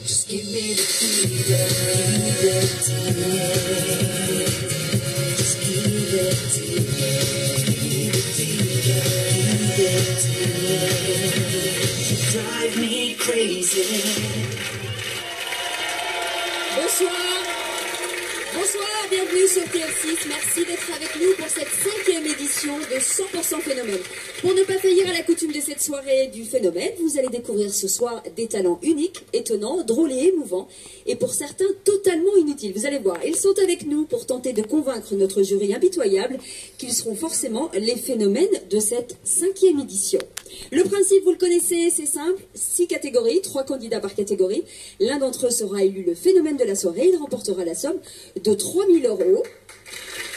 Just give me the fever, give it to me. Just give it to me. Give it to me. You drive me crazy. Bonsoir. Bonsoir, bienvenue sur TF6. Merci d'être avec nous pour cette 5e édition de 100% Phénomène. Pour ne pas faillir à la coutume de cette soirée du Phénomène, vous allez découvrir ce soir des talents uniques, étonnants, drôles et émouvants, et pour certains totalement inutiles. Vous allez voir, ils sont avec nous pour tenter de convaincre notre jury impitoyable qu'ils seront forcément les phénomènes de cette 5e édition. Le principe, vous le connaissez, c'est simple, 6 catégories, 3 candidats par catégorie. L'un d'entre eux sera élu le phénomène de la soirée, il remportera la somme de 3 000 €.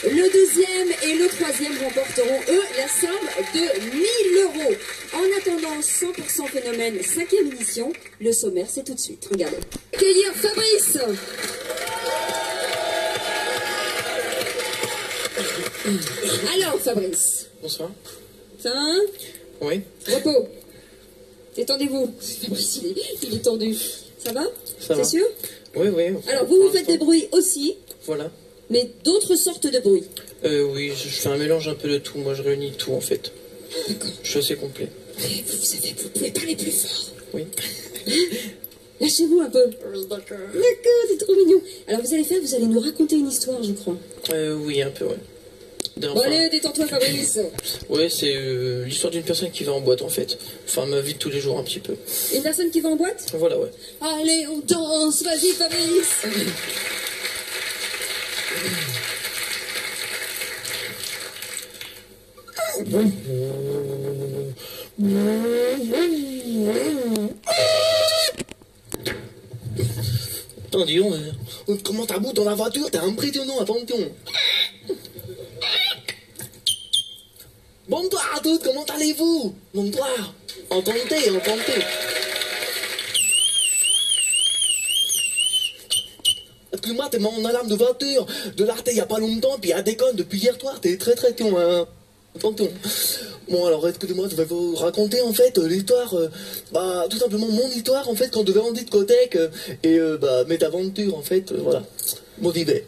Le deuxième et le troisième remporteront, eux, la somme de 1 000 €. En attendant 100% Phénomène, 5e édition, le sommaire, c'est tout de suite. Regardez. Accueillir Fabrice. Alors, Fabrice. Bonsoir. Ça va? Oui. Repos. Détendez-vous. Fabrice, il est tendu. Ça va? Ça va. C'est sûr? Oui, oui. Alors, vous faites des bruits aussi, Voilà. mais d'autres sortes de bruits. Oui, je fais un mélange un peu de tout. Moi, je réunis tout, en fait. D'accord. Je suis assez complet. Vous savez, vous pouvez parler plus fort. Oui. Lâchez-vous un peu. Oui, d'accord. D'accord, c'est trop mignon. Alors, vous allez nous raconter une histoire, je crois. Oui, un peu, ouais. Bon, allez, détends-toi, Fabrice. Ouais, c'est l'histoire d'une personne qui va en boîte, en fait. Enfin, ma vie de tous les jours, un petit peu. Une personne qui va en boîte? Voilà, ouais. Allez, on danse. Vas-y, Fabrice. Attends, dis donc, comment t'as bout dans la voiture? T'es impressionnant, attention. Bonsoir à tous, comment allez-vous? Bonsoir. Entendez. Excuse-moi, t'es mon alarme de voiture. De l'Arte il y a pas longtemps, puis elle déconne depuis hier soir. T'es très con, hein. Attention. Bon, alors, excusez-moi, je vais vous raconter, en fait, l'histoire, tout simplement mon histoire, en fait, quand je devais en discothèque, et, mes aventures, en fait, voilà. Bon, j'y vais.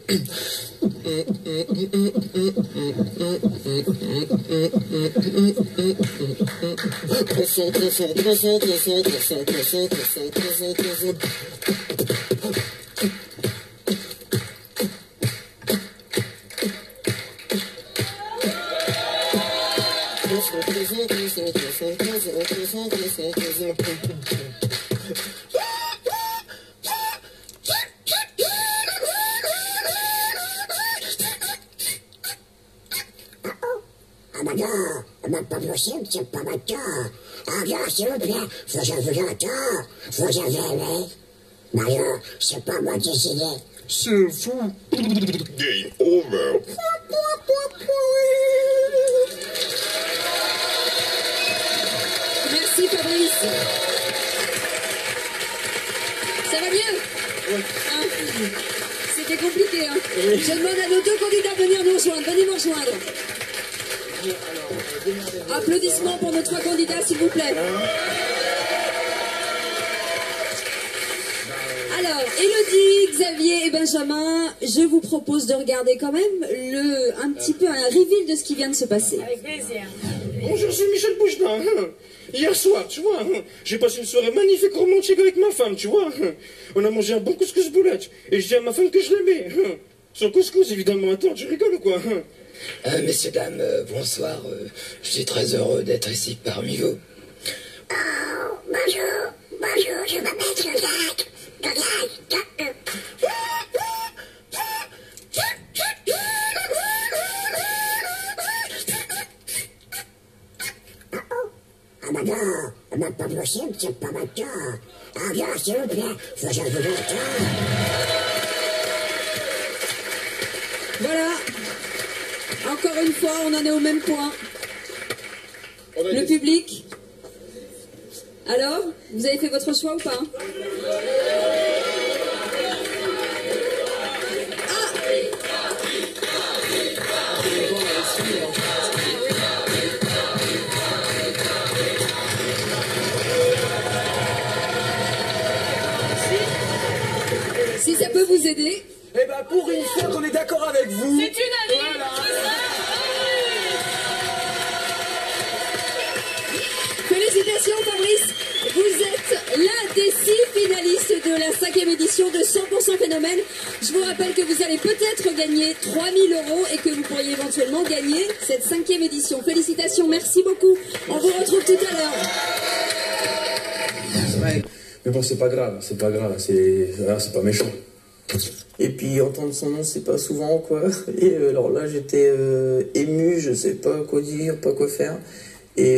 Pas possible, c'est pas ma tort. Ah bien, s'il vous plaît, vous avez tort, vous avez aimé. Mario, c'est pas moi qui décidé. C'est fou. Game over. Merci, Fabrice. Ça va bien? Ouais. Hein? C'était compliqué, hein? Je demande à nos 2 candidats de venir nous rejoindre. Venez me rejoindre. Applaudissements pour nos 3 candidats, s'il vous plaît. Alors, Élodie, Xavier et Benjamin, je vous propose de regarder quand même un petit peu un reveal de ce qui vient de se passer. Avec plaisir. Bonjour, c'est Michel Bouchedin. Hier soir, tu vois, j'ai passé une soirée magnifique romantique avec ma femme, tu vois. On a mangé un bon couscous boulette. Et je dis à ma femme que je l'aimais. Son couscous, évidemment. Attends, tu rigoles ou quoi? Messieurs, dames, bonsoir. Je suis très heureux d'être ici parmi vous. Oh, bonjour, je m'appelle Jacques. Pas possible, c'est pas ma tort. Ah bien, s'il vous plaît, vous avez tort. Voilà. Encore une fois, on en est au même point. Le public. Alors, vous avez fait votre choix ou pas? peut vous aider? Eh ben, pour une fois qu'on est d'accord avec vous... C'est une année. Voilà. Félicitations Fabrice, vous êtes l'un des 6 finalistes de la 5e édition de 100% Phénomène. Je vous rappelle que vous allez peut-être gagner 3 000 € et que vous pourriez éventuellement gagner cette 5e édition. Félicitations, merci beaucoup. On vous retrouve tout à l'heure. Mais bon, c'est pas grave, c'est pas méchant. Et puis entendre son nom, c'est pas souvent, quoi. Et alors là, j'étais ému, je sais pas quoi dire, pas quoi faire. Et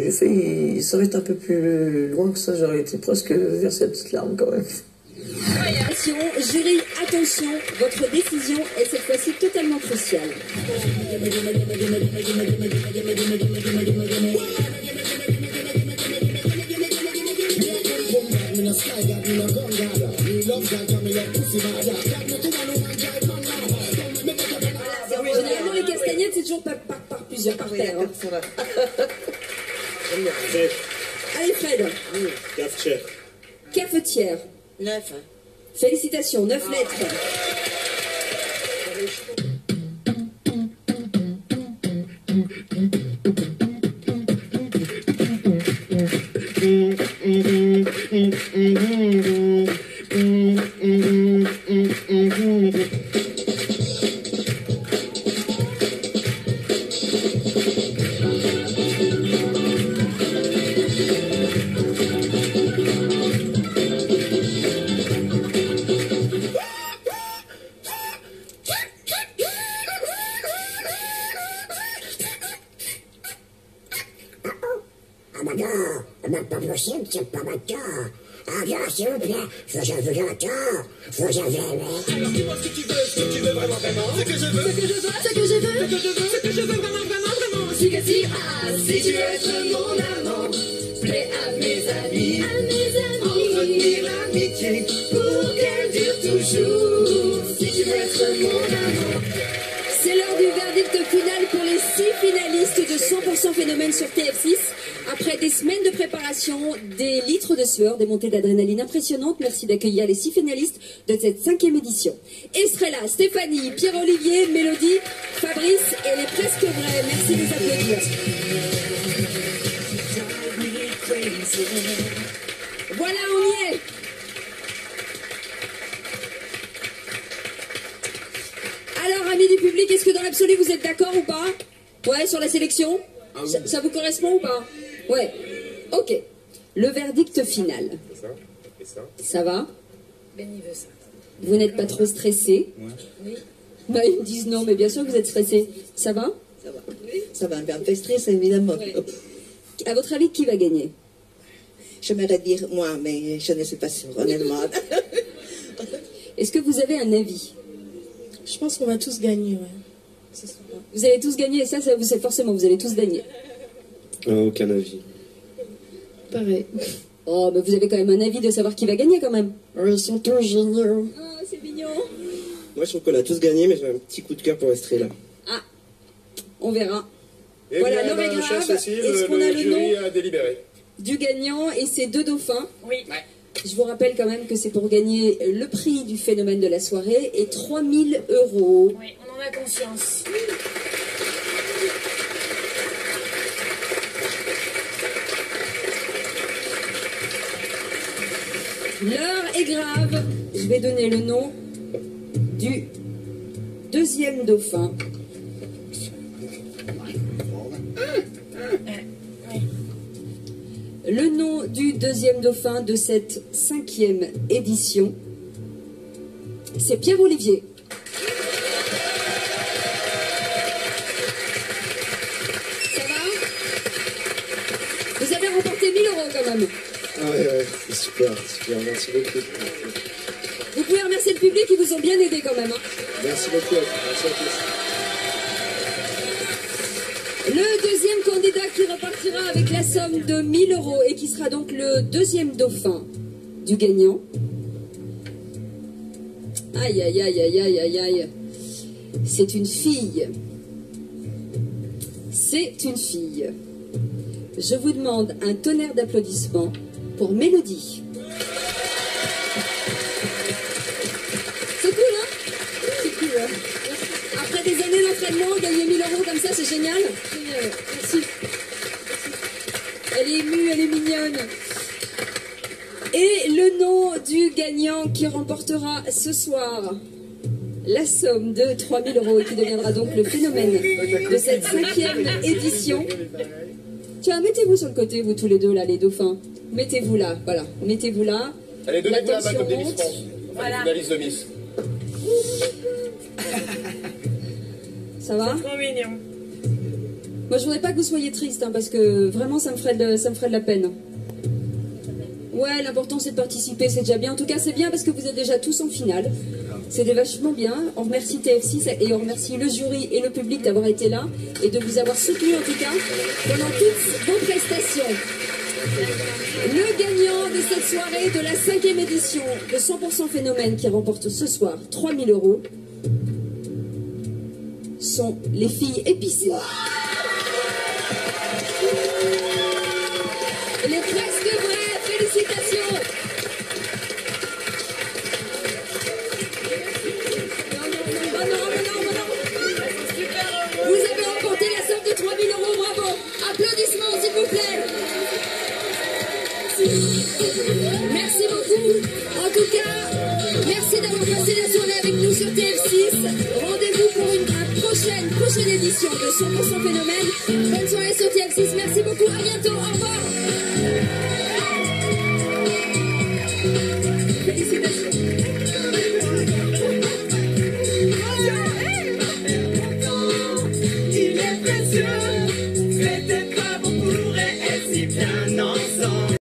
j'ai failli s'arrêter un peu plus loin que ça, j'aurais été presque versé la petite larme quand même. Attention, jury, attention, votre décision est cette fois-ci totalement cruciale. Généralement, les castagnettes, c'est toujours par plusieurs, par terre. Hein. Allez, Fred. Cafetière. Cafetière. 9. Félicitations, 9 lettres. Pas possible, c'est pas maintenant. Ah bien, s'il vous plaît, je vous entends, vous avez aimé. Alors dis-moi ce que tu veux vraiment, ce que je veux, Ce que je veux vraiment. Si que si, ah, si tu veux être mon amant, plaît à mes amis, entretenir l'amitié pour qu'elle dure toujours. Si tu veux être mon amant. C'est l'heure du verdict final pour les 6 finalistes de 100% Phénomène sur TF6. Après des semaines de préparation, des litres de sueur, des montées d'adrénaline impressionnantes, merci d'accueillir les 6 finalistes de cette 5e édition. Estrella, Stéphanie, Pierre-Olivier, Mélodie, Fabrice et les presque vrais. Merci de les applaudir. Voilà, on y est. Alors, amis du public, est-ce que dans l'absolu vous êtes d'accord ou pas? Ouais, sur la sélection? Ça vous correspond ou pas? Ouais. Ok. Le verdict final. Ça va? Ben, il veut ça. Vous n'êtes pas trop stressé? Oui. Bah, ils me disent non, mais bien sûr que vous êtes stressé. Ça va? Ça va. Oui. Ça va un peu un peu stress, évidemment. Ouais. À votre avis, qui va gagner? J'aimerais dire moi, mais je ne suis pas sûre, honnêtement. Est-ce que vous avez un avis? Je pense qu'on va tous gagner, ouais. Vous allez tous gagner, ça vous c'est forcément, vous allez tous gagner. Aucun avis. Pareil. Oh, mais vous avez quand même un avis de savoir qui va gagner quand même. Ils sont tous géniaux. Oh, c'est mignon. Moi, je trouve qu'on a tous gagné, mais j'ai un petit coup de cœur pour Estrella. Ah, on verra. Et Voilà, bien, l'heure est chère grave. Cécile, Est-ce qu'on a le jury nom a délibéré. du gagnant et ses 2 dauphins? Oui. Je vous rappelle quand même que c'est pour gagner le prix du Phénomène de la soirée et 3 000 €. Oui, on en a conscience. L'heure est grave. Je vais donner le nom du 2e dauphin. Le nom du 2e dauphin de cette 5e édition, c'est Pierre-Olivier. Ça va? Vous avez remporté 1 000 € quand même. Ah ouais, c'est super, merci beaucoup. Vous pouvez remercier le public, ils vous ont bien aidé quand même. Hein. Merci beaucoup, merci à tous. Le 2e candidat qui repartira avec la somme de 1 000 € et qui sera donc le 2e dauphin du gagnant. Aïe, aïe, aïe, aïe, aïe, aïe, aïe. C'est une fille. C'est une fille. Je vous demande un tonnerre d'applaudissements pour Mélodie. l'entraînement, gagner 1000 € comme ça, c'est génial. Merci. Elle est émue, elle est mignonne. Et le nom du gagnant qui remportera ce soir la somme de 3000 € et qui deviendra donc le phénomène de cette 5e édition. Tiens, mettez-vous sur le côté, vous tous les deux là, les dauphins. Mettez-vous là, voilà, mettez-vous là. Allez, donnez-vous la main comme des Miss monte. France. Voilà. Finaliste de Miss. Ça va? Trop mignon. Moi, je voudrais pas que vous soyez triste, hein, parce que vraiment, ça me ferait de la peine. Ouais, l'important, c'est de participer, c'est déjà bien. En tout cas, c'est bien parce que vous êtes déjà tous en finale. C'est vachement bien. On remercie TF6 et on remercie le jury et le public d'avoir été là et de vous avoir soutenu, en tout cas, pendant toutes vos prestations. Le gagnant de cette soirée de la 5e édition de 100% Phénomène qui remporte ce soir 3000 € sont les filles épicées. Il est presque vrai, félicitations. Non. Vous avez remporté la somme de 3000 €, bravo. Applaudissements s'il vous plaît. Merci beaucoup. En tout cas, merci d'avoir passé la soirée avec nous sur TF6. Rendez-vous pour une prochaine édition de 100% Phénomène. Bonne soirée sur TF6. Merci beaucoup. À bientôt. Au revoir.